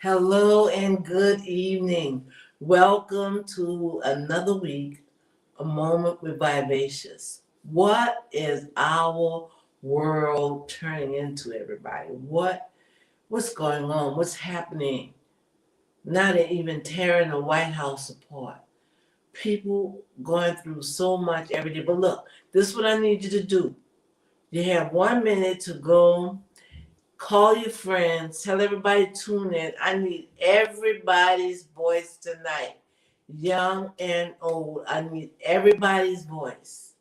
Hello and good evening. Welcome to another week, A Moment with Vivacious. What is our world turning into, everybody? What's going on? What's happening? Now they're even tearing the White House apart. People going through so much every day. But look, this is what I need you to do. You have 1 minute to go. Call your friends. Tell everybody to tune in. I need everybody's voice tonight, young and old. I need everybody's voice.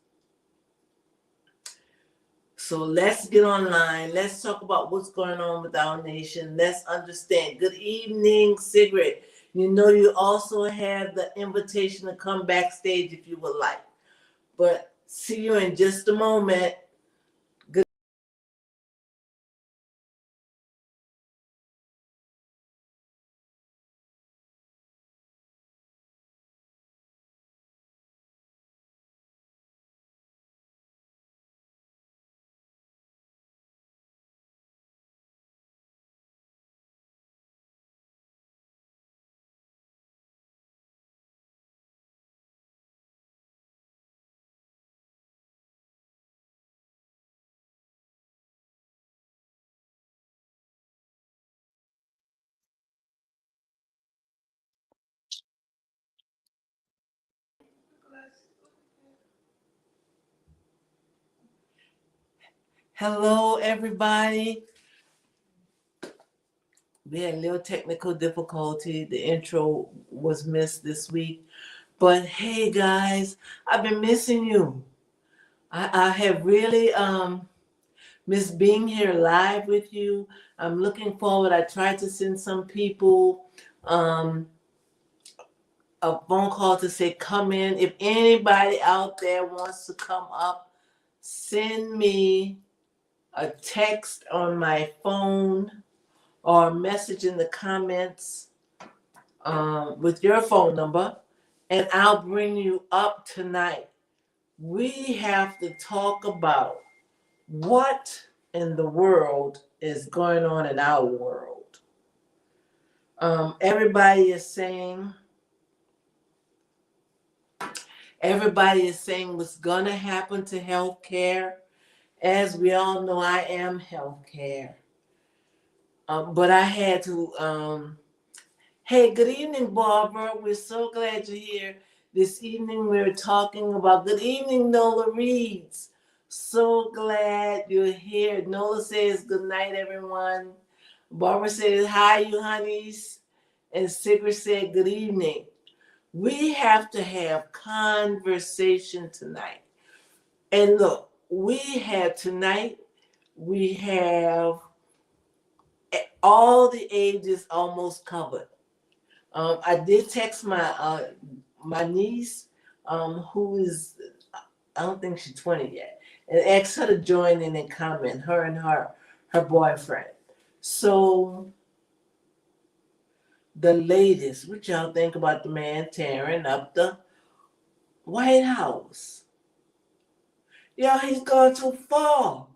So let's get online. Let's talk about what's going on with our nation. Let's understand. Good evening, Sigrid. You know you also have the invitation to come backstage if you would like. But see you in just a moment. Hello, everybody. We had a little technical difficulty. The intro was missed this week. But hey, guys, I've been missing you. I have really missed being here live with you. I'm looking forward. I tried to send some people um, a phone call to say, come in. If anybody out there wants to come up, send me a text on my phone or a message in the comments with your phone number, and I'll bring you up tonight. We have to talk about what in the world is going on in our world. Everybody is saying what's gonna happen to healthcare. As we all know, I am healthcare, but I had to hey, good evening, Barbara. We're so glad you're here. This evening we're talking about good evening, Nola Reeds. So glad you're here. Nola says good night, everyone. Barbara says hi, you honeys. And Sigrid said good evening. We have to have conversation tonight. And look, we have all the ages almost covered. I did text my niece, who is, I don't think she's 20 yet, and asked her to join in and comment. Her and her boyfriend. So the latest, what y'all think about the man tearing up the White House? Y'all, he's gone too far.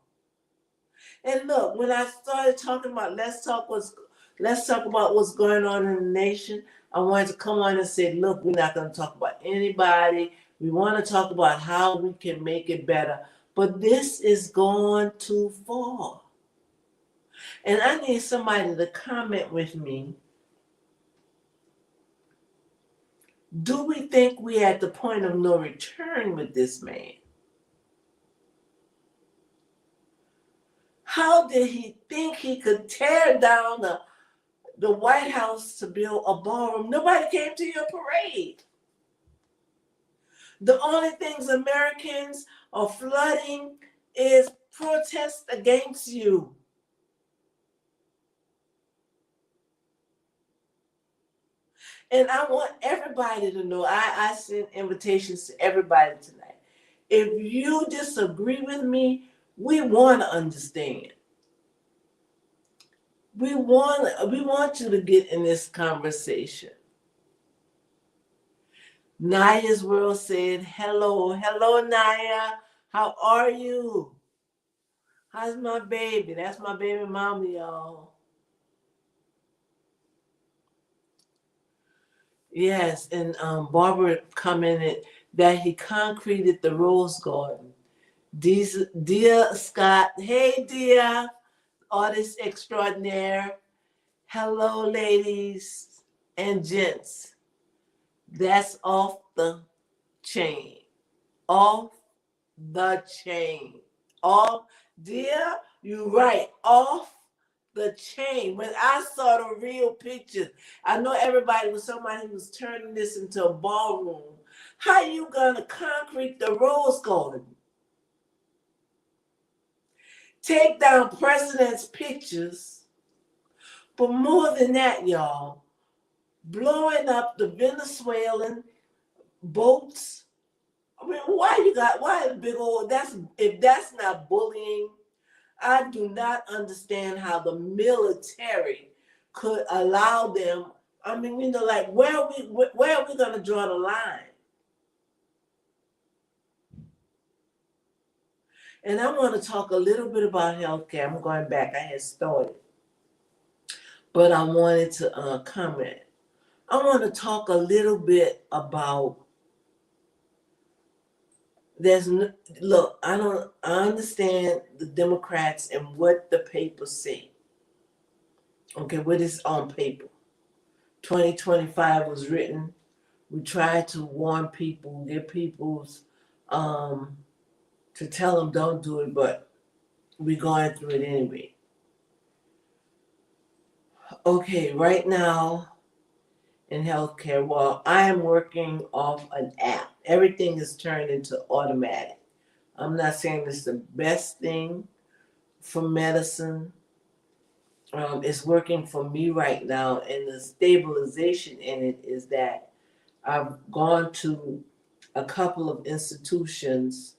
And look, when I started talking about let's talk about what's going on in the nation, I wanted to come on and say, look, we're not going to talk about anybody. We want to talk about how we can make it better. But this is going too far. And I need somebody to comment with me. Do we think we're at the point of no return with this man? How did he think he could tear down the White House to build a ballroom? Nobody came to your parade. The only things Americans are flooding is protests against you. And I want everybody to know, I send invitations to everybody tonight. If you disagree with me, we want to understand. We want you to get in this conversation. Naya's World said, hello. Hello, Naya. How are you? How's my baby? That's my baby mama, y'all. Yes, and Barbara commented that he concreted the Rose Garden. Dear Scott, hey dear, artist extraordinaire. Hello, ladies and gents. That's off the chain. Off the chain. Off, dear, you right. Off the chain. When I saw the real pictures, I know everybody was somebody was turning this into a ballroom. How you gonna concrete the Rose Garden? Take down president's pictures, but more than that, y'all, blowing up the Venezuelan boats. I mean, why the big old that's if that's not bullying, I do not understand how the military could allow them. I mean, like where are we gonna draw the line? And I want to talk a little bit about healthcare. I'm going back. I had started, but I wanted to comment. I want to talk a little bit about there's look. I understand the Democrats and what the papers say. Okay, what is on paper. 2025 was written. We tried to warn people, get people's um, to tell them don't do it, but we're going through it anyway. Okay, right now in healthcare, well, I am working off an app. Everything is turned into automatic. I'm not saying it's the best thing for medicine. It's working for me right now, and the stabilization in it is that I've gone to a couple of institutions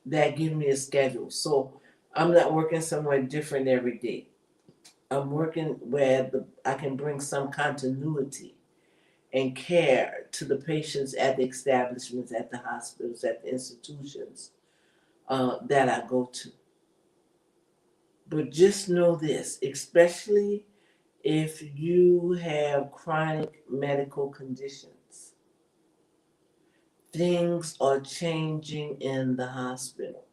that give me a schedule. So I'm not working somewhere different every day. I'm working where I can bring some continuity and care to the patients at the establishments, at the hospitals, at the institutions that I go to. But just know this, especially if you have chronic medical conditions, things are changing in the hospital.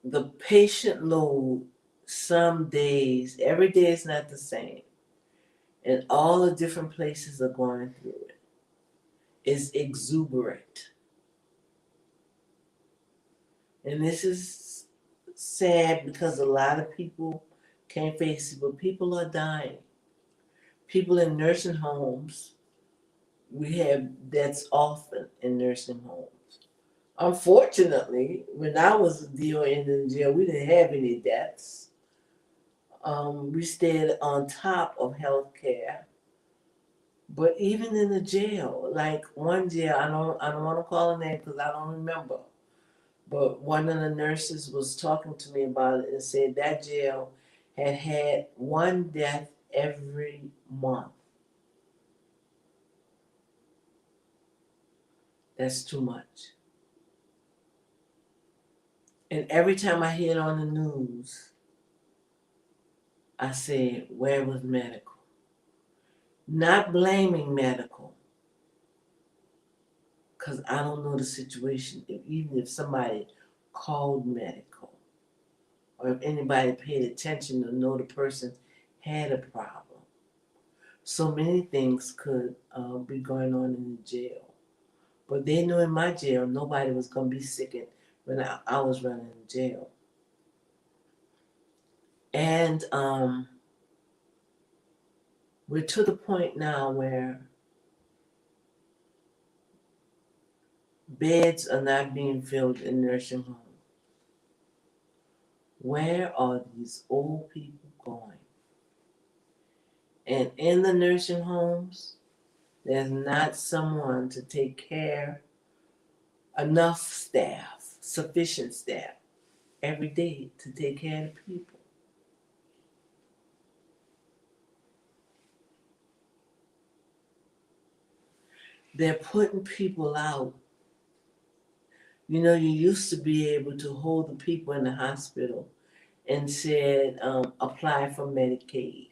The patient load, some days, every day is not the same, and all the different places are going through it, is exuberant. And this is sad because a lot of people can't face it, but people are dying. People in nursing homes, we have deaths often in nursing homes. Unfortunately, when I was a DON in jail, we didn't have any deaths. We stayed on top of healthcare. But even in the jail, like one jail, I don't want to call a name because I don't remember. But one of the nurses was talking to me about it and said that jail had had one death every month. That's too much. And every time I hear it on the news, I say, where was medical? Not blaming medical, because I don't know the situation. Even if somebody called medical, or if anybody paid attention to know the person had a problem. So many things could be going on in the jail. But they knew in my jail nobody was going to be sick when I was running the jail. And we're to the point now where beds are not being filled in nursing homes. Where are these old people going? And in the nursing homes, there's not someone to take care, enough staff, sufficient staff every day to take care of the people. They're putting people out. You know, you used to be able to hold the people in the hospital and said, apply for Medicaid.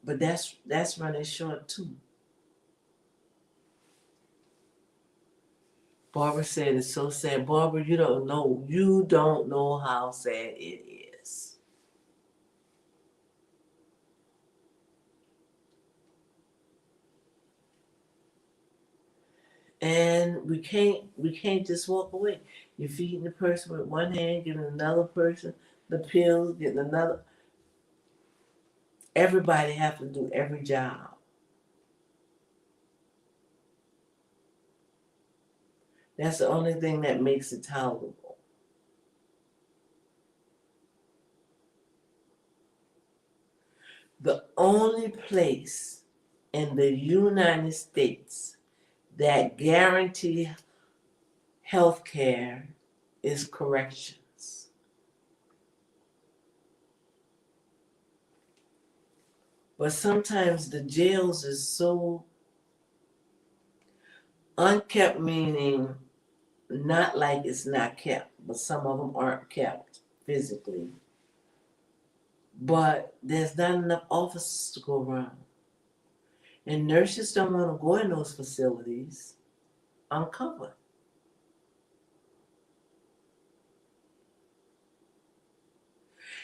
But that's running short too. Barbara said it's so sad. Barbara, you don't know. You don't know how sad it is. And we can't just walk away. You're feeding the person with one hand, giving another person the pills, getting another. Everybody have to do every job. That's the only thing that makes it tolerable. The only place in the United States that guarantee health care is corrections. But sometimes the jails is so unkept, meaning not like it's not kept, but some of them aren't kept physically. But there's not enough officers to go around. And nurses don't want to go in those facilities uncovered.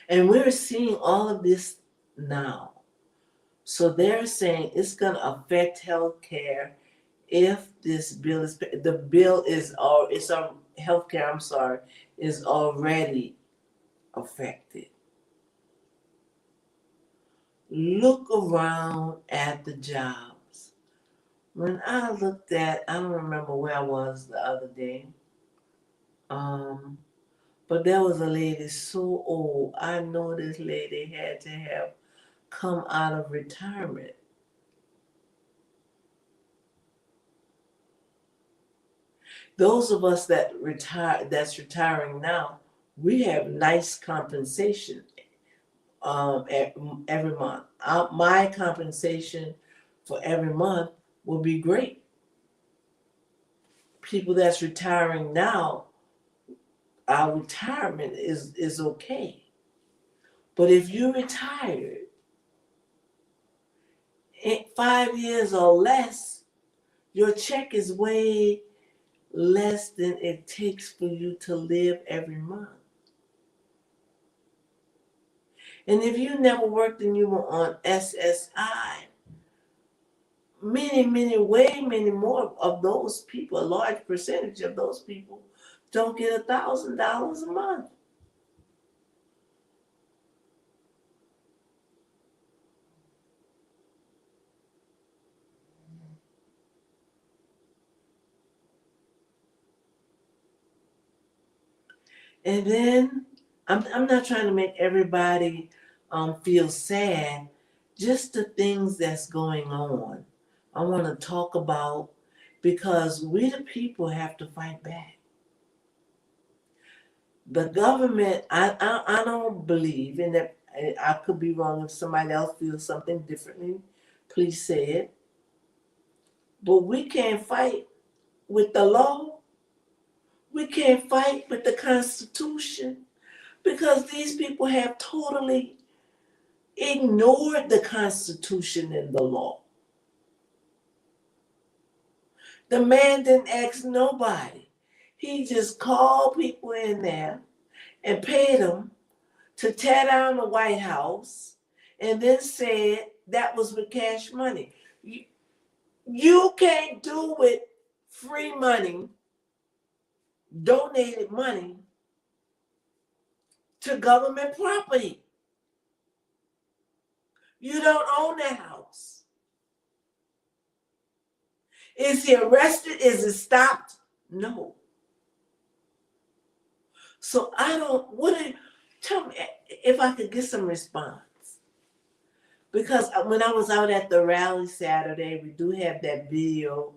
And we're seeing all of this now. So they're saying it's going to affect health care if this bill is, the bill is, or it's on health care, I'm sorry, is already affected. Look around at the jobs. When I looked at, I don't remember where I was the other day, but there was a lady so old. I know this lady had to have come out of retirement. Those of us that's retiring now, we have nice compensation every month. My compensation for every month will be great. People that's retiring now, our retirement is okay. But if you're retired in 5 years or less, your check is way less than it takes for you to live every month. And if you never worked and you were on SSI, way many more of those people, a large percentage of those people, don't get $1,000 a month. And then I'm not trying to make everybody feel sad, just the things that's going on. I want to talk about, because we the people have to fight back. The government, I don't believe in that. I could be wrong. If somebody else feels something differently, please say it. But we can't fight with the law. We can't fight with the Constitution, because these people have totally ignored the Constitution and the law. The man didn't ask nobody. He just called people in there and paid them to tear down the White House, and then said that was with cash money. You can't do with free money, donated money, to government property. You don't own that house. Is he arrested? Is it stopped? No. So tell me if I could get some response. Because when I was out at the rally Saturday, we do have that video.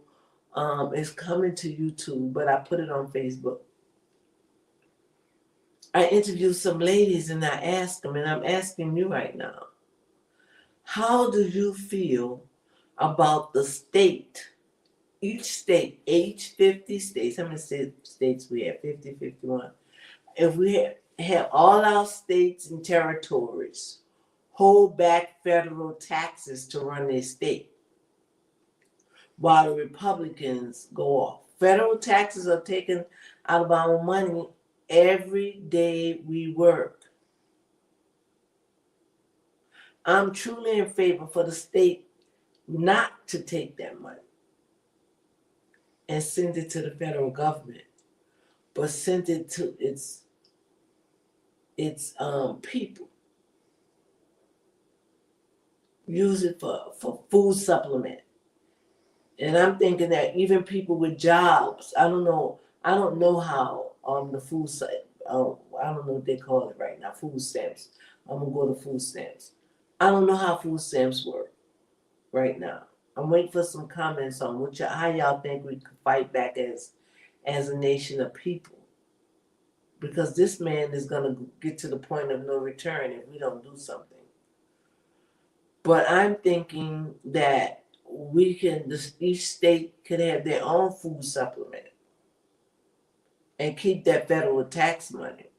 It's coming to YouTube, but I put it on Facebook. I interviewed some ladies and I asked them, and I'm asking you right now, how do you feel about the state, each state, 50 states, how many states we have? 50, 51. If we have all our states and territories, hold back federal taxes to run their state, while the Republicans go off. Federal taxes are taken out of our money every day we work. I'm truly in favor for the state not to take that money and send it to the federal government, but send it to its people. Use it for food supplement. And I'm thinking that even people with jobs, I don't know how the food I don't know what they call it right now, food stamps. I'm gonna go to food stamps. I don't know how food stamps work right now. I'm waiting for some comments on how y'all think we could fight back as a nation of people. Because this man is gonna get to the point of no return if we don't do something. But I'm thinking that each state could have their own food supplement and keep that federal tax money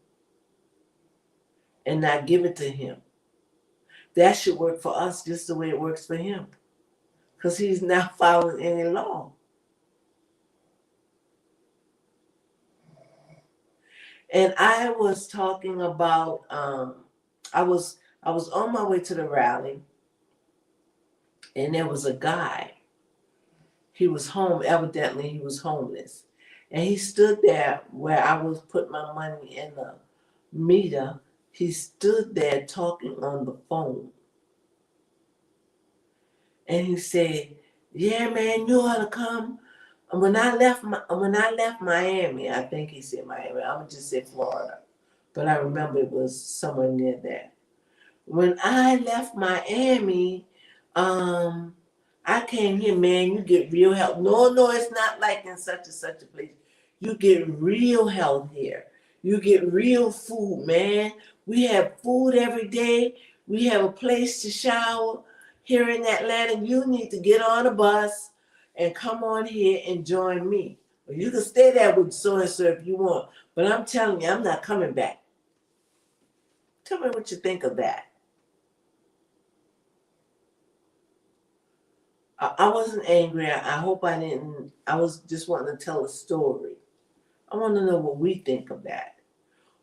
and not give it to him. That should work for us just the way it works for him, because he's not following any law. And I was talking about I was on my way to the rally, and there was a guy. He was home, evidently he was homeless. And he stood there where I was putting my money in the meter. He stood there talking on the phone. And he said, "Yeah, man, you ought to come." When I left Miami, I think he said Miami. I would just say Florida, but I remember it was somewhere near there. When I left Miami, I came here, man. You get real help. No, it's not like in such and such a place. You get real health here. You get real food, man. We have food every day. We have a place to shower here in Atlanta. You need to get on a bus and come on here and join me. Or you can stay there with so and so if you want. But I'm telling you, I'm not coming back. Tell me what you think of that. I wasn't angry. I hope I didn't. I was just wanting to tell a story. I want to know what we think of that.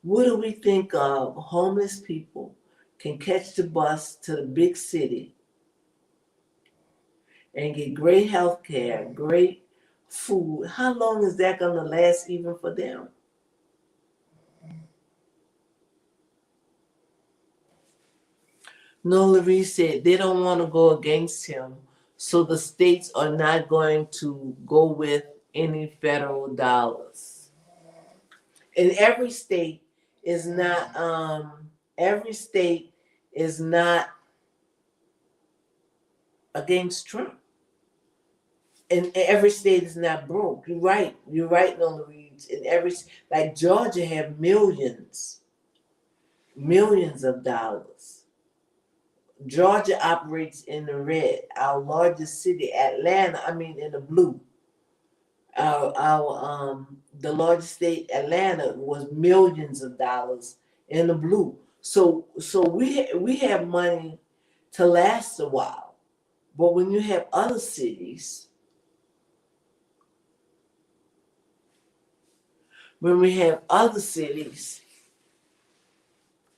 What do we think of homeless people can catch the bus to the big city and get great health care, great food? How long is that going to last even for them? Nola Reed said they don't want to go against him, so the states are not going to go with any federal dollars. And every state is not against Trump. And every state is not broke. You're right, Nola Reed. In every, like Georgia have millions of dollars. Georgia operates in the red. Our largest city, Atlanta, in the blue. The largest state, Atlanta, was millions of dollars in the blue. So we have money to last a while. But when you have other cities,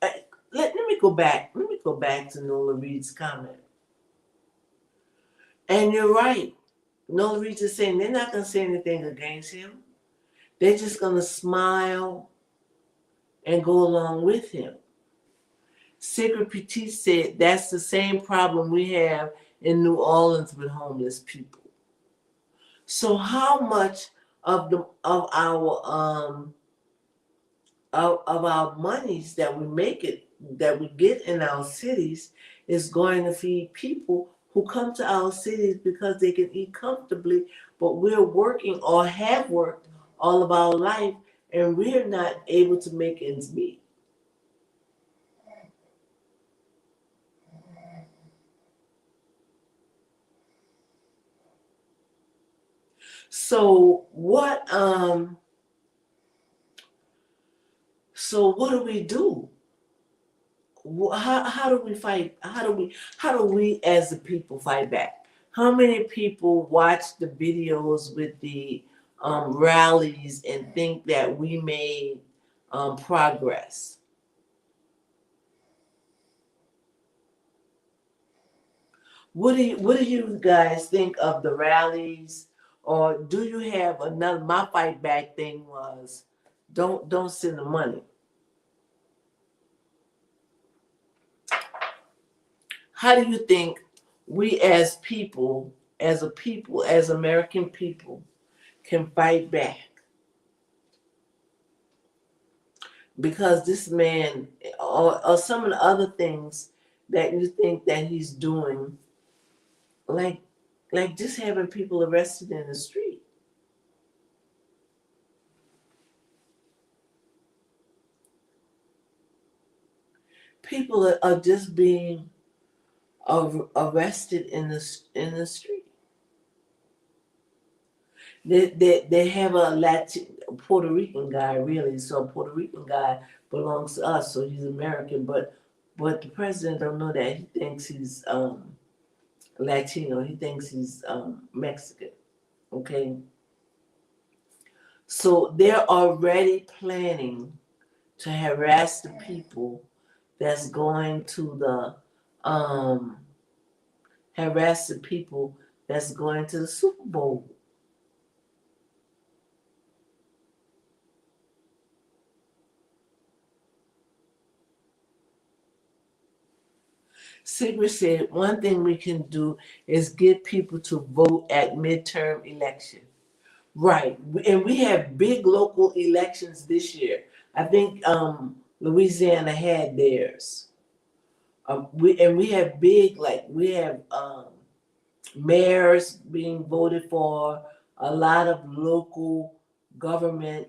let me go back. Let me go back to Nola Reed's comment. And you're right. Nola Reed is saying they're not going to say anything against him. They're just going to smile and go along with him. Secret Petit said that's the same problem we have in New Orleans with homeless people. So how much of our monies that we get in our cities is going to feed people who come to our cities because they can eat comfortably, but we're working or have worked all of our life and we're not able to make ends meet. So what do we do? how do we fight? How do we as the people fight back? How many people watch the videos with the rallies and think that we made progress? What do you guys think of the rallies? Or do you have another? My fight back thing was don't send the money. How do you think we as people, as American people, can fight back? Because this man, or some of the other things that you think that he's doing, like just having people arrested in the street. People are just being arrested in the street. They have a Latin Puerto Rican guy, really. So a Puerto Rican guy belongs to us, so he's American. But the president don't know that. He thinks he's Latino. He thinks he's Mexican. Okay, so they're already planning to harass the people that's going to the harass the people that's going to the Super Bowl. Sigrid said one thing we can do is get people to vote at midterm election. Right. And we have big local elections this year. I think Louisiana had theirs. We have big, like we have mayors being voted for. A lot of local government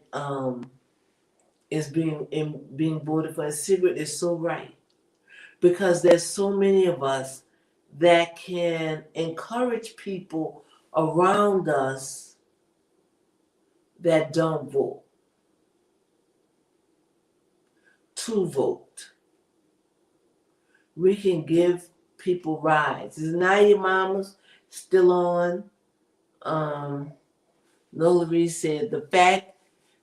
is being voted for. And Sigrid is so right, because there's so many of us that can encourage people around us that don't vote to vote. We can give people rides. Is Nadia Mamas still on? Lola Reed said the fact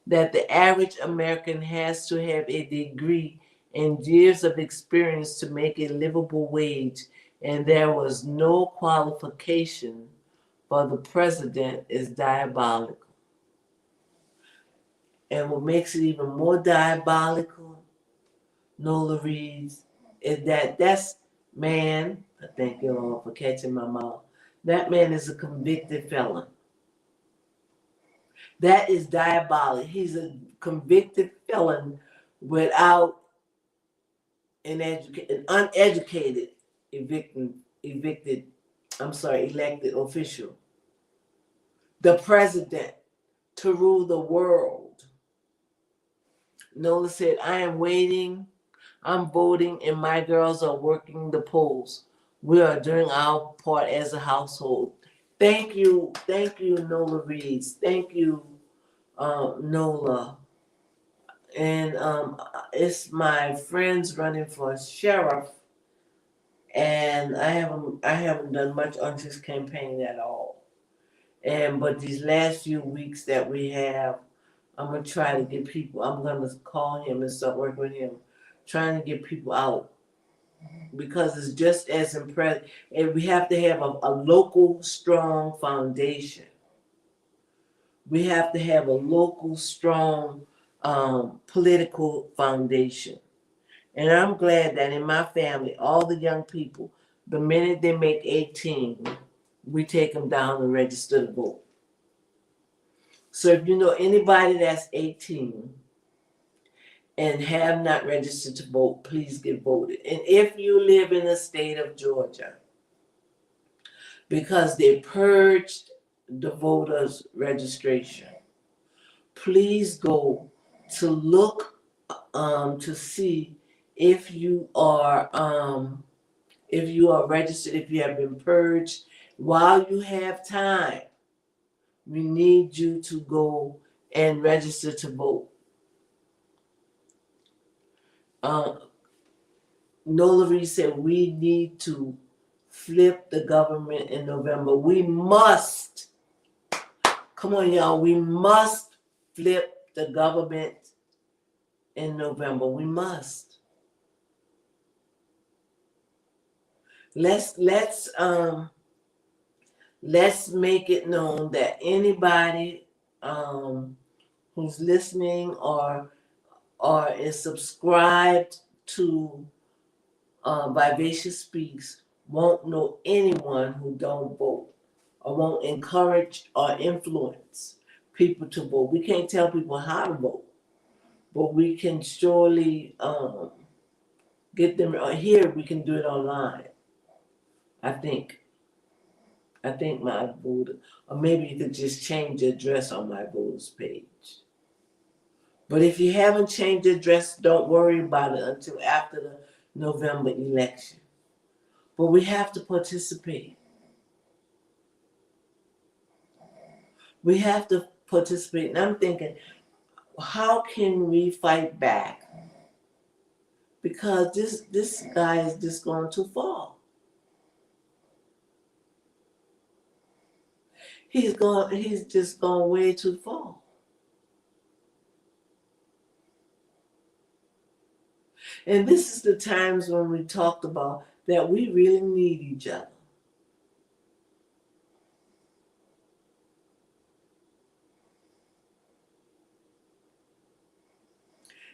that the average American has to have a degree and years of experience to make a livable wage, and there was no qualification for the president is diabolical. And what makes it even more diabolical, Nola reads, is that's man, I thank you all for catching my mouth. That man is a convicted felon. That is diabolical. He's a convicted felon without an uneducated evicted, elected official. The president to rule the world. Nola said, I am waiting, I'm voting, and my girls are working the polls. We are doing our part as a household. Thank you, Nola Reeds. Thank you, Nola. And it's my friends running for sheriff, and I haven't done much on this campaign at all. But these last few weeks that we have, I'm gonna try to get people. I'm gonna call him and start working with him, trying to get people out, because it's just as impressive. And we have to have a local strong foundation. We have to have a local strong political foundation. And I'm glad that in my family, all the young people, the minute they make 18, we take them down and register to vote. So if you know anybody that's 18 and have not registered to vote, please get voted. And if you live in the state of Georgia, because they purged the voters registration, please go to look to see if you are registered, if you have been purged. While you have time, we need you to go and register to vote. Nola Reed said we need to flip the government in November. We must. Come on, y'all. We must flip the government in November. We must. Let's make it known that anybody who's listening or is subscribed to Vivacious Speaks won't know anyone who don't vote or won't encourage or influence people to vote. We can't tell people how to vote, but we can surely get them here. We can do it online. I think my voter, or maybe you could just change the address on my voters page. But if you haven't changed the address, don't worry about it until after the November election. But we have to participate. We have to participate. And I'm thinking, how can we fight back? Because this guy is just going too far. He's just gone way too far. And this is the times when we talked about that we really need each other.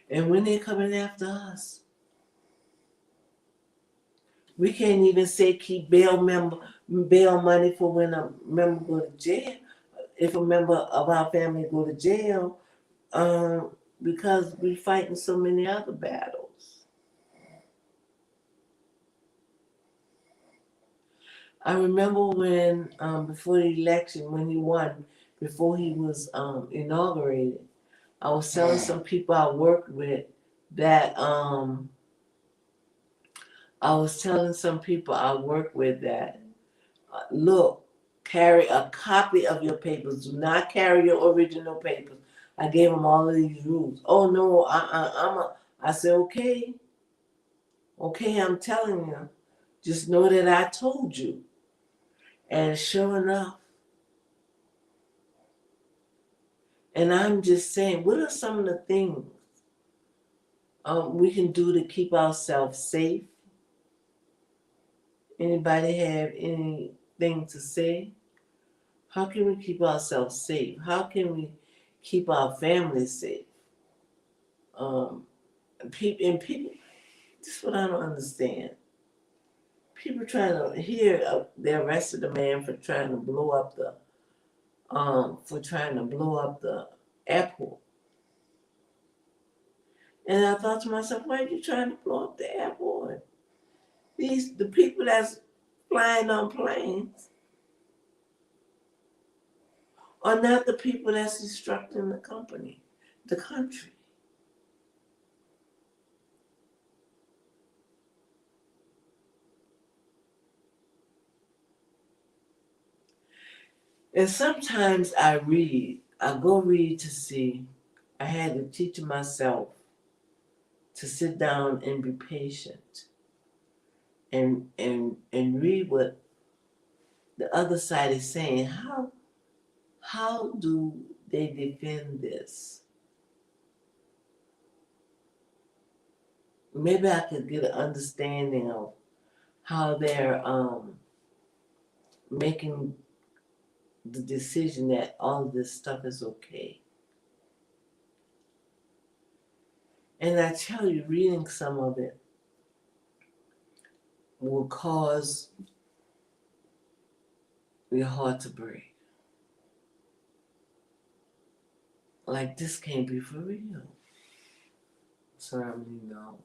And when they're coming after us, we can't even say keep bail money for when a member go to jail. If a member of our family go to jail, because we're fighting so many other battles. I remember when before the election, when he won, before he was inaugurated, I was telling some people I worked with that look, carry a copy of your papers. Do not carry your original papers. I gave them all of these rules. Oh no, I said, okay, I'm telling you. Just know that I told you. And sure enough, and I'm just saying, what are some of the things we can do to keep ourselves safe? Anybody have anything to say? How can we keep ourselves safe? How can we keep our families safe? People, this is what I don't understand. People trying to they arrested a man for trying to blow up the airport. And I thought to myself, why are you trying to blow up the airport? The people that's flying on planes are not the people that's destructing the country. And sometimes I go read to see. I had to teach myself to sit down and be patient and read what the other side is saying. How do they defend this? Maybe I could get an understanding of how they're making the decision that all of this stuff is okay. And I tell you, reading some of it will cause your heart to break. Like, this can't be for real. So I mean, no.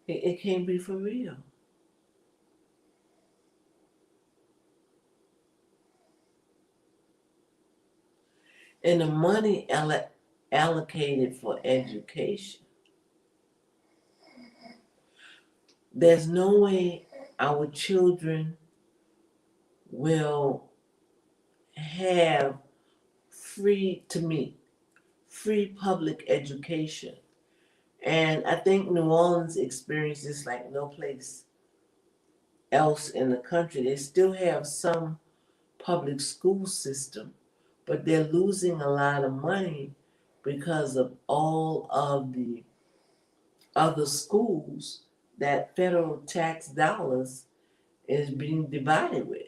It can't be for real. And the money allocated for education, there's no way our children will have free public education And I think New Orleans experiences this like no place else in the country. They still have some public school system, but they're losing a lot of money because of all of the other schools that federal tax dollars is being divided with.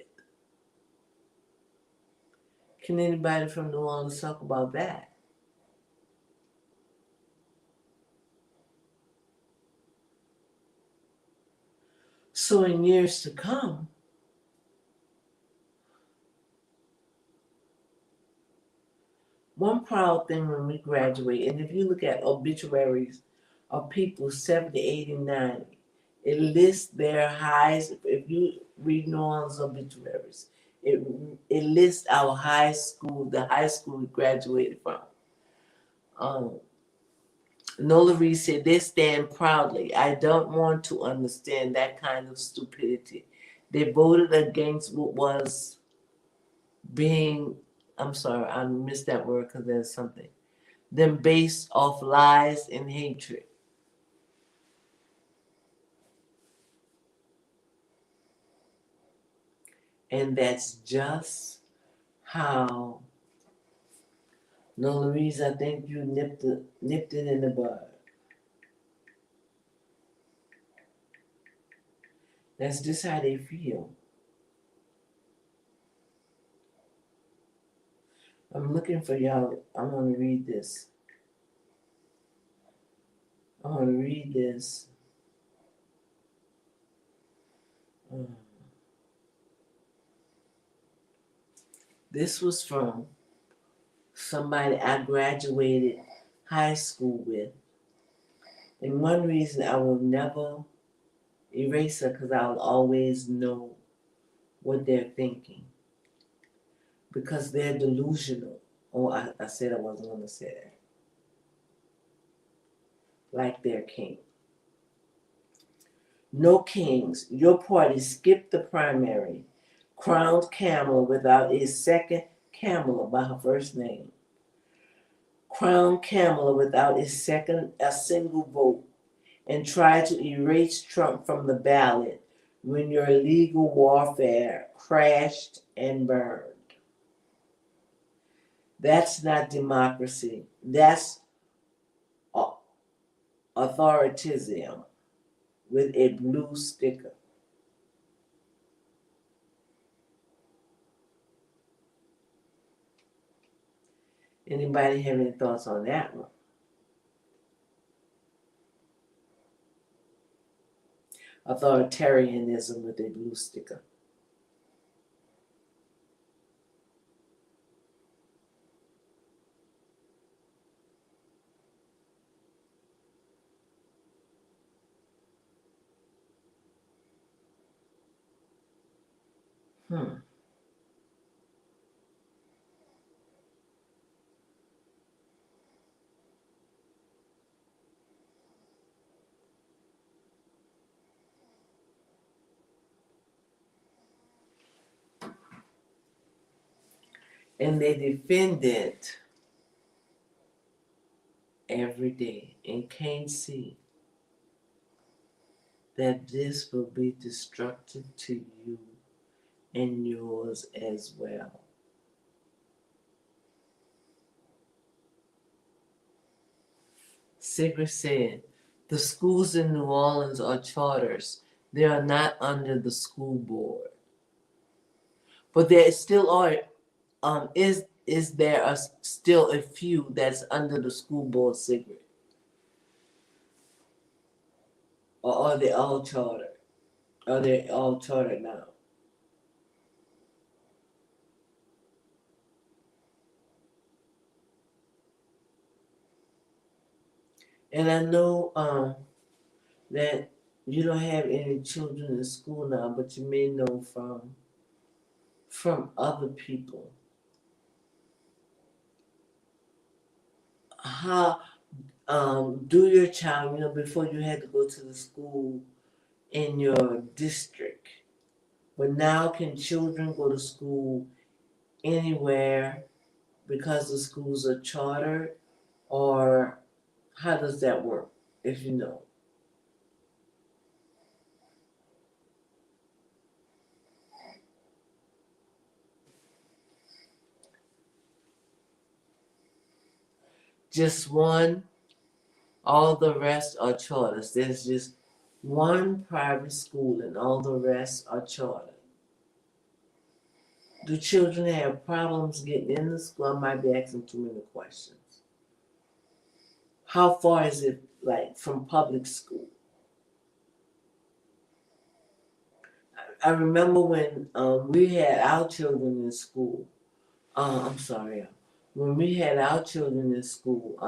Can anybody from New Orleans talk about that? So in years to come, one proud thing when we graduate, and if you look at obituaries of people 70, 80, 90, it lists their highs. If you read New Orleans obituaries, it, it lists our high school, the high school we graduated from. Um, Nola Reed said, they stand proudly. I don't want to understand that kind of stupidity. They voted against what was being, I'm sorry, I missed that word because there's something. Them based off lies and hatred. And that's just how, Nola Reed, I think you nipped it in the bud. That's just how they feel. I'm looking for y'all. I want to read this. I want to read this. This was from somebody I graduated high school with. And one reason I will never erase her because I'll always know what they're thinking. Because they're delusional. Oh, I said I wasn't going to say that. Like their king. No kings. Your party skipped the primary, crowned Kamala without a second Kamala by her first name. Crowned Kamala without a single vote, and tried to erase Trump from the ballot when your illegal warfare crashed and burned. That's not democracy. That's authoritarianism with a blue sticker. Anybody have any thoughts on that one? Authoritarianism with a blue sticker. And they defend it every day and can't see that this will be destructive to you and yours as well. Sigrid said, the schools in New Orleans are charters. They are not under the school board. But there still are, is there still a few that's under the school board, Sigrid? Or are they all chartered? Are they all chartered now? And I know that you don't have any children in school now, but you may know from other people how do your child, before you had to go to the school in your district, but now can children go to school anywhere because the schools are chartered, or how does that work? if you know. Just one, all the rest are charters. There's just one private school and all the rest are charter. Do children have problems getting in the school? I might be asking too many questions. How far is it like from public school? I remember when we had our children in school. I'm sorry. When we had our children in school,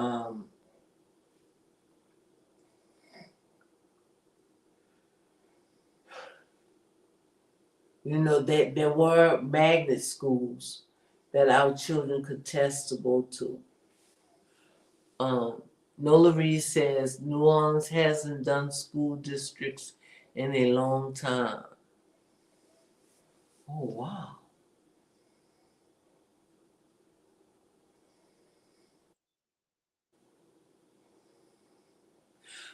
you know, there were magnet schools that our children could test to go to. Nola Reed says New Orleans hasn't done school districts in a long time. Oh, wow.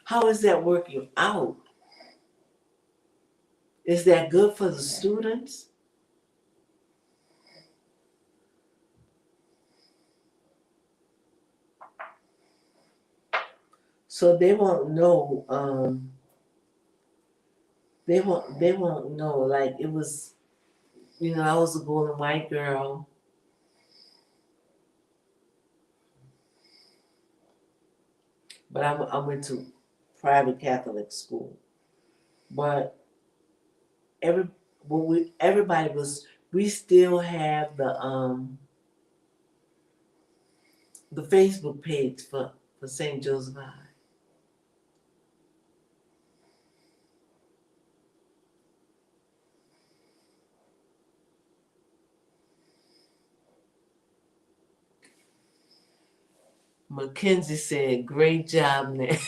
How is that working out? Is that good for the students? So they won't know. They won't know. Like it was, you know, I was a golden white girl, but I went to private Catholic school. But every when we everybody was we still have the Facebook page for St. Joseph High. Mackenzie said, "Great job, Nick."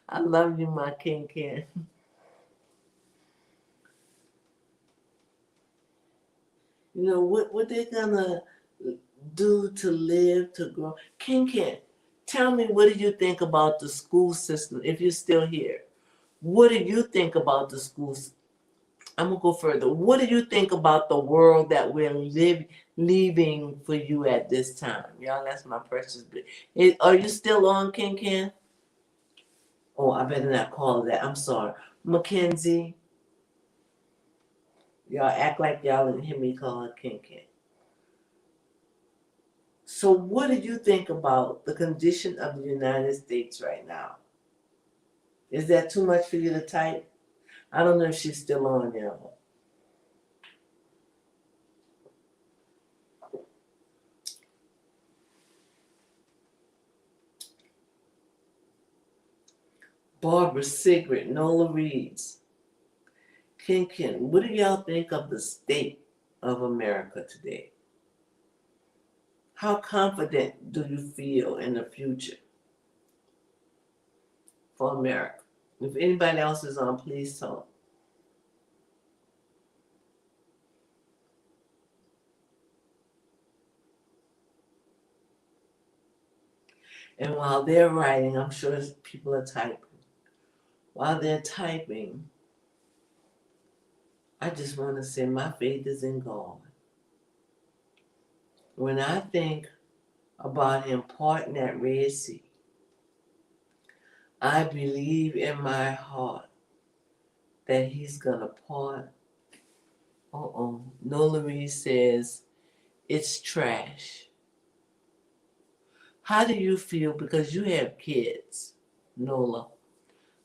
I love you, my Ken Ken. You know what they're gonna do to live to grow. Ken Ken, tell me, what do you think about the school system? If you're still here, what do you think about the schools? I'm gonna go further. What do you think about the world that we're leaving for you at this time? Y'all, that's my precious bit. Are you still on, Ken Ken? Oh, I better not call it that. I'm sorry. Mackenzie, y'all act like y'all didn't hear me call her Ken Ken. So what do you think about the condition of the United States right now? Is that too much for you to type? I don't know if she's still on, y'all. Barbara Sigrid, Nola Reeds. Ken Ken, what do y'all think of the state of America today? How confident do you feel in the future for America? If anybody else is on, please talk. And while they're writing, I'm sure people are typing. While they're typing, I just want to say my faith is in God. When I think about him parting that Red Sea, I believe in my heart that he's gonna part. Nola Reed says it's trash. How do you feel, because you have kids, Nola?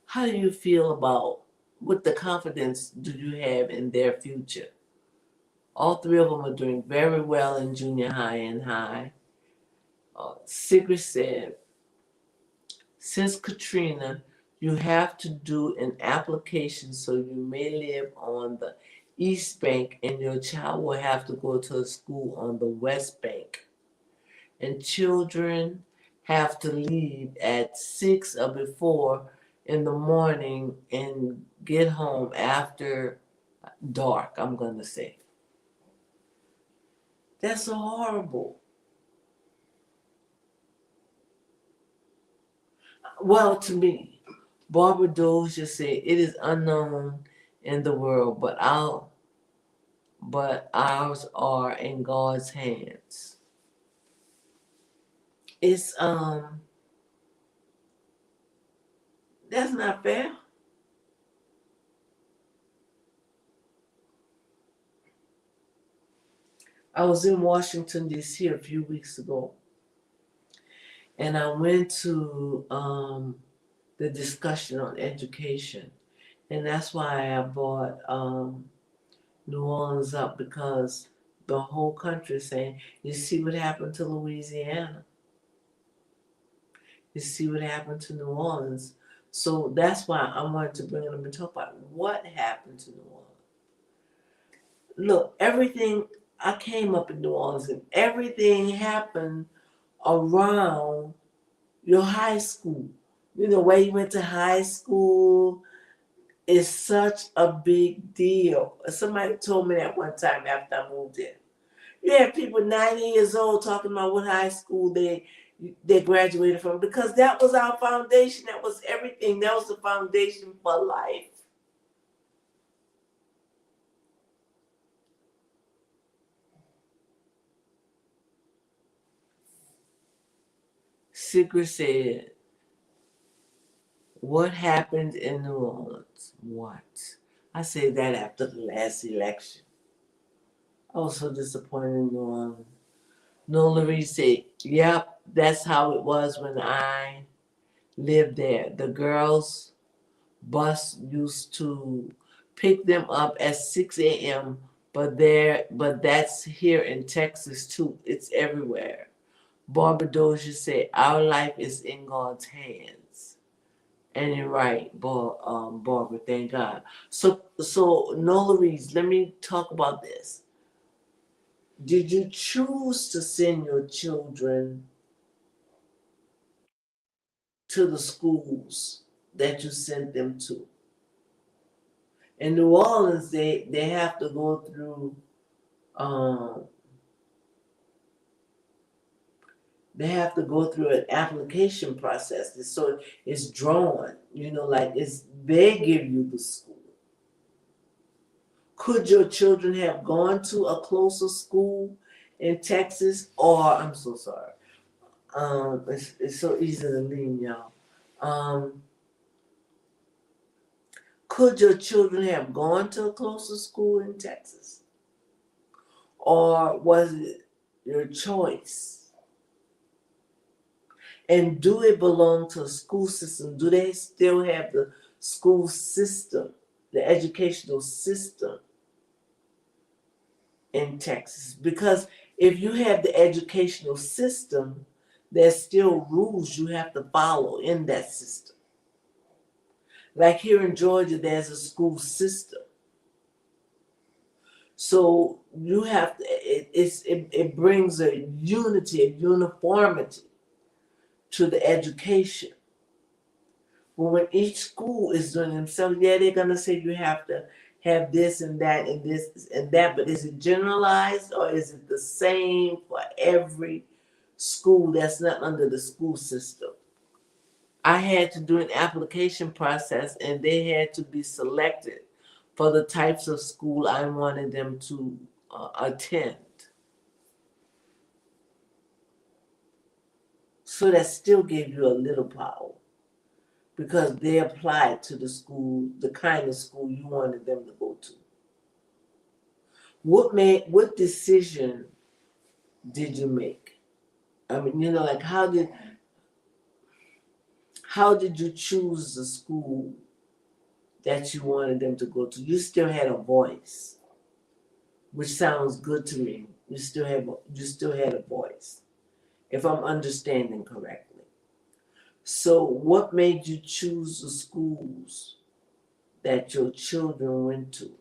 How do you feel about what the confidence do you have in their future? All three of them are doing very well in junior high and high. Sigrid said, since Katrina, you have to do an application so you may live on the East Bank and your child will have to go to a school on the West Bank. And children have to leave at 6 or before in the morning and get home after dark, I'm going to say. That's horrible. Well, to me, Barbara Dozier said it is unknown in the world, but ours are in God's hands. It's that's not fair. I was in Washington D.C. a few weeks ago, and I went to the discussion on education, and that's why I brought New Orleans up, because the whole country is saying, you see what happened to Louisiana, you see what happened to New Orleans. So that's why I wanted to bring it up and talk about what happened to New Orleans. Look, everything, I came up in New Orleans and everything happened around your high school. You know, where you went to high school is such a big deal. Somebody told me that one time after I moved in. You have people 90 years old talking about what high school they graduated from, because that was our foundation. That was everything. That was the foundation for life. Secret said, what happened in New Orleans? What? I said that after the last election. I was so disappointed in New Orleans. Nola Reed said, yep, that's how it was when I lived there. The girls' bus used to pick them up at 6 a.m., but that's here in Texas too. It's everywhere. Barbara Dozier said, our life is in God's hands. And you're right, Barbara, thank God. So Nola Reed, let me talk about this. Did you choose to send your children to the schools that you sent them to? In New Orleans, they have to go through um, an application process. So it's drawn, like they give you the school. Could your children have gone to a closer school in Texas? Or I'm so sorry. It's so easy to lean, y'all. Um, could your children have gone to a closer school in Texas? Or was it your choice? And do it belong to a school system? Do they still have the school system, the educational system in Texas? Because if you have the educational system, there's still rules you have to follow in that system. Like here in Georgia, there's a school system. So you have to, it brings a unity, a uniformity to the education. But when each school is doing themselves, yeah, they're gonna say you have to have this and that and this and that, but is it generalized or is it the same for every school that's not under the school system? I had to do an application process and they had to be selected for the types of school I wanted them to attend. So that still gave you a little power, because they applied to the school, the kind of school you wanted them to go to. What decision did you make? I mean, like how did you choose the school that you wanted them to go to? You still had a voice, which sounds good to me. You still had a voice, if I'm understanding correctly. So what made you choose the schools that your children went to?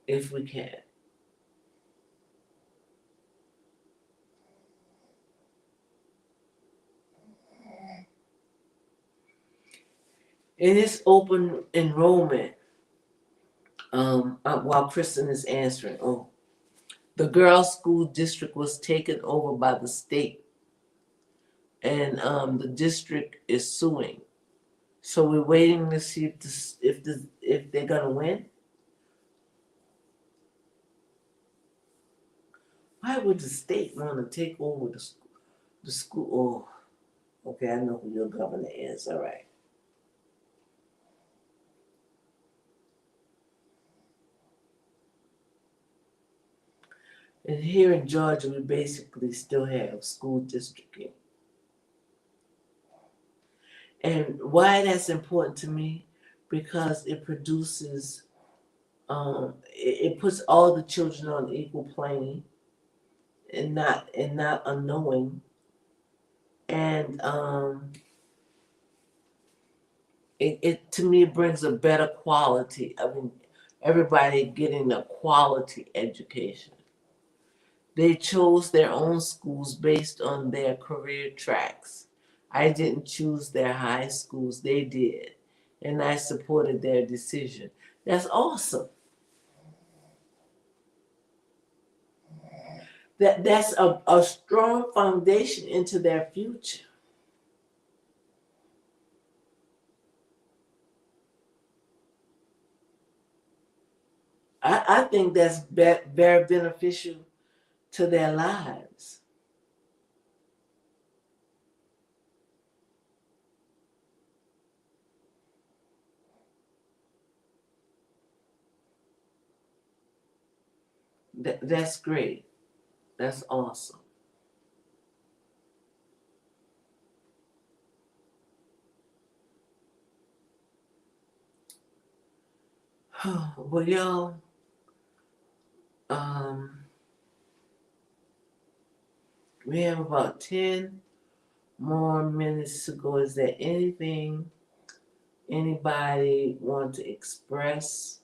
If we can. In this open enrollment, while Kristen is answering, The girls' school district was taken over by the state, and the district is suing. So we're waiting to see if they're gonna win. Why would the state want to take over the school? Oh, okay, I know who your governor is. All right. And here in Georgia, we basically still have school districting. And why that's important to me, because it produces, it puts all the children on equal plane and not unknowing. And it to me brings a better quality. I mean, everybody getting a quality education. They chose their own schools based on their career tracks. I didn't choose their high schools, they did. And I supported their decision. That's awesome. That's a strong foundation into their future. I think that's very beneficial to their lives. That's great. That's awesome. Well, y'all, um, we have about 10 more minutes to go. Is there anything anybody want to express?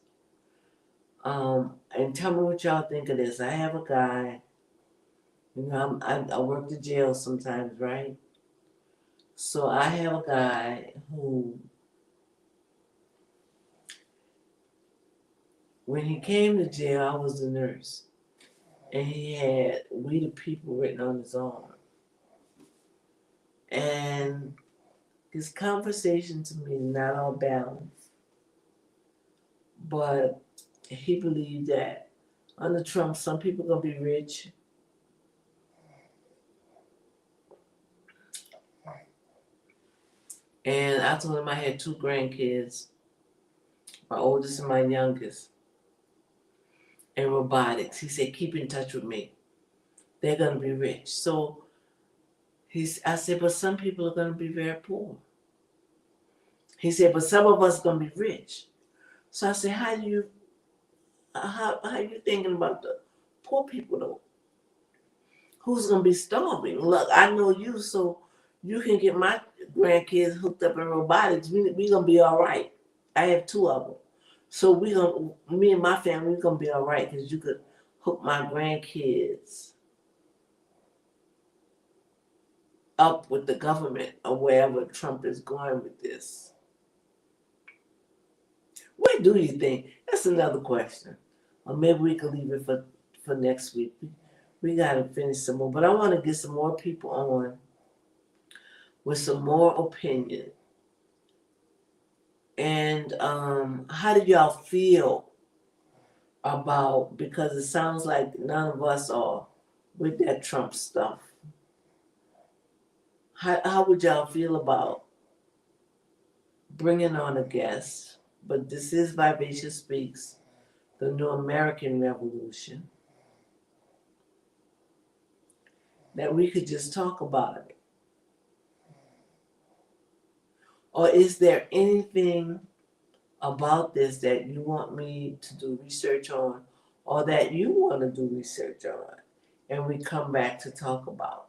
And tell me what y'all think of this. I have a guy, I work the jail sometimes, right? So I have a guy who, when he came to jail, I was a nurse, and he had "We the People" written on his arm. And his conversation to me, not all balanced, but he believed that under Trump, some people gonna be rich. And I told him I had two grandkids, my oldest and my youngest, in robotics. He said, keep in touch with me. They're gonna be rich. So I said, but some people are gonna be very poor. He said, but some of us are gonna be rich. So I said, how you thinking about the poor people though? Who's gonna be starving? Look, I know you, so you can get my grandkids hooked up in robotics. We gonna be all right. I have two of them, so me and my family, we gonna be all right because you could hook my grandkids up with the government or wherever Trump is going with this. Where do you think? That's another question. Or maybe we could leave it for next week. We gotta finish some more, but I want to get some more people on with some more opinion. And how do y'all feel about, because it sounds like none of us are with that Trump stuff. How would y'all feel about bringing on a guest? But this is Vivacious Speaks, the New American Revolution, that we could just talk about it. Or is there anything about this that you want me to do research on, or that you want to do research on, and we come back to talk about?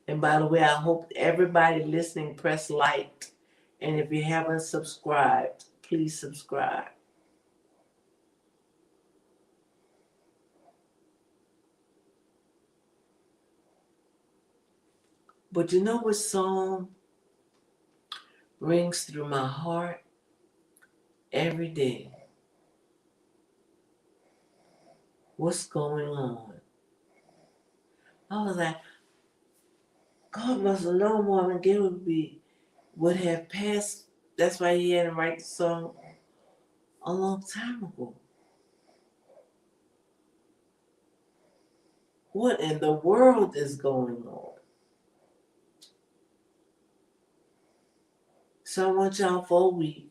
And by the way, I hope everybody listening press like, and if you haven't subscribed, please subscribe. But you know what song rings through my heart every day? What's going on? I was like, God must have known Marvin Gaye would have passed. That's why he had to write the song a long time ago. What in the world is going on? So I want y'all for a week.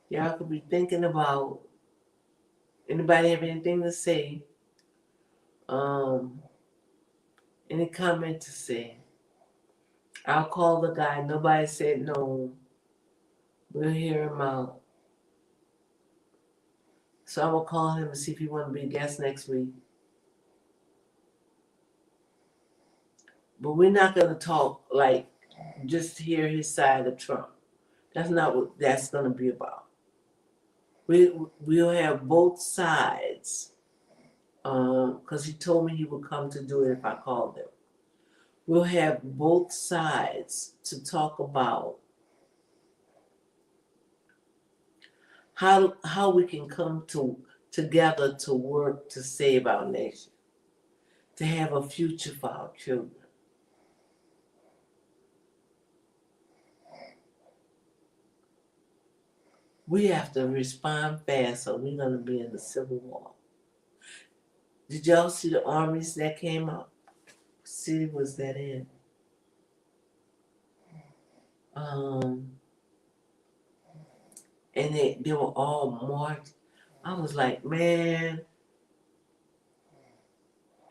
Y'all could be thinking about, anybody have anything to say? Any comment to say? I'll call the guy. Nobody said no. We'll hear him out. So I'm gonna call him and see if he want to be a guest next week. But we're not gonna talk like just hear his side of Trump. That's not what that's gonna be about. We'll have both sides. Because he told me he would come to do it if I called him. We'll have both sides to talk about how we can come together to work to save our nation, to have a future for our children. We have to respond fast or we're going to be in the Civil War. Did y'all see the armies that came out? What city was that in? And they were all marched. I was like, man,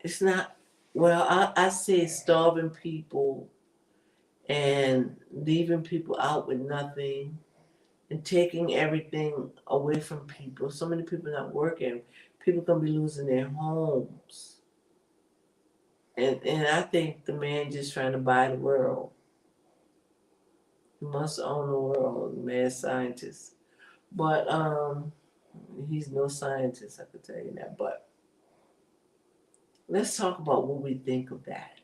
it's not, well, I say starving people and leaving people out with nothing and taking everything away from people. So many people not working. People gonna be losing their homes. And I think the man just trying to buy the world. He must own the world, mad scientist. But he's no scientist, I could tell you that. But let's talk about what we think of that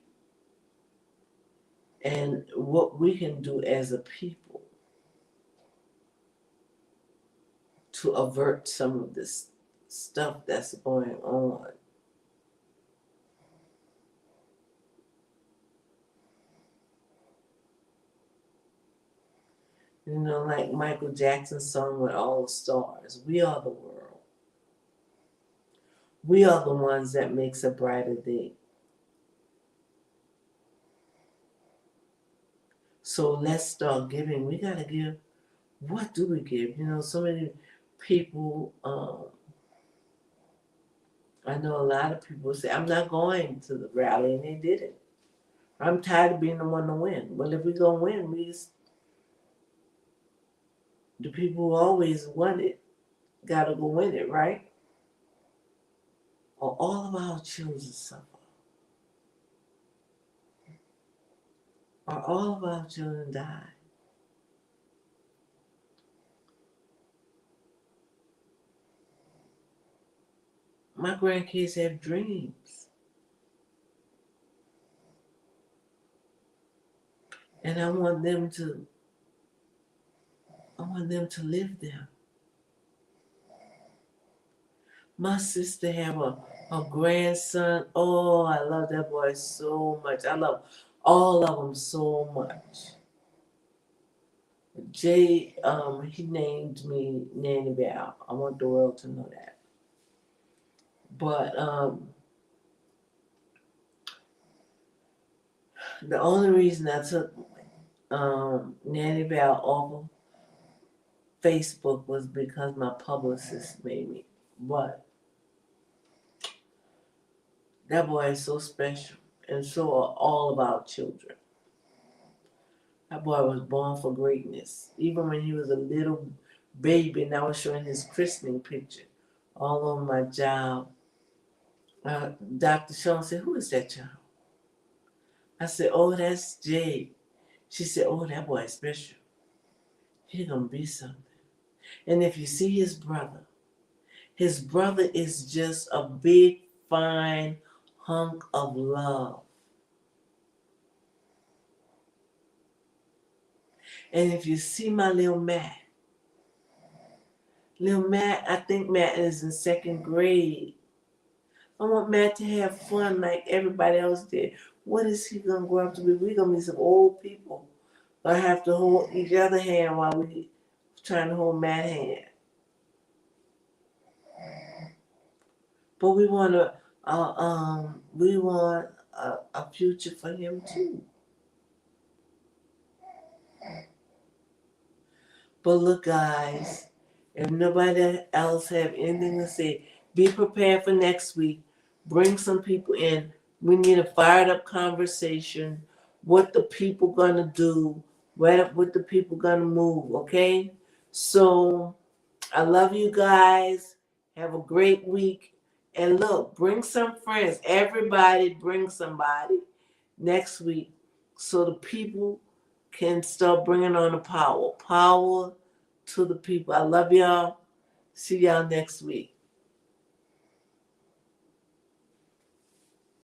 and what we can do as a people to avert some of this stuff that's going on. You know, like Michael Jackson's song with all the stars. We are the world. We are the ones that makes a brighter day. So let's start giving. We gotta give. What do we give? You know, so many people. I know a lot of people say, "I'm not going to the rally," and they did it. I'm tired of being the one to win. Well, if we gonna win, the people who always won it gotta go win it, right? Or all of our children suffer. Or all of our children die. My grandkids have dreams. And I want them to live them. My sister have a grandson. Oh, I love that boy so much. I love all of them so much. Jay, he named me Nanny Val. I want the world to know that. But the only reason I took Nanny Val off of Facebook was because my publicist made me. But that boy is so special, and so are all of our children. That boy was born for greatness. Even when he was a little baby, and I was showing his christening picture all on my job. Dr. Sean said, "Who is that child?" I said, "Oh, that's Jay." She said, "Oh, that boy is special. He gonna be something." And if you see his brother is just a big, fine hunk of love. And if you see my little Matt, I think Matt is in second grade. I want Matt to have fun like everybody else did. What is he gonna grow up to be? We're gonna be some old people. Gonna have to hold each other hand while we trying to hold Matt's hand. But we want a future for him too. But look, guys, if nobody else have anything to say, be prepared for next week. Bring some people in. We need a fired up conversation. What the people gonna do? What the people gonna move? Okay. So I love you guys. Have a great week. And look, bring some friends. Everybody bring somebody next week so the people can start bringing on the power. Power to the people. I love y'all. See y'all next week.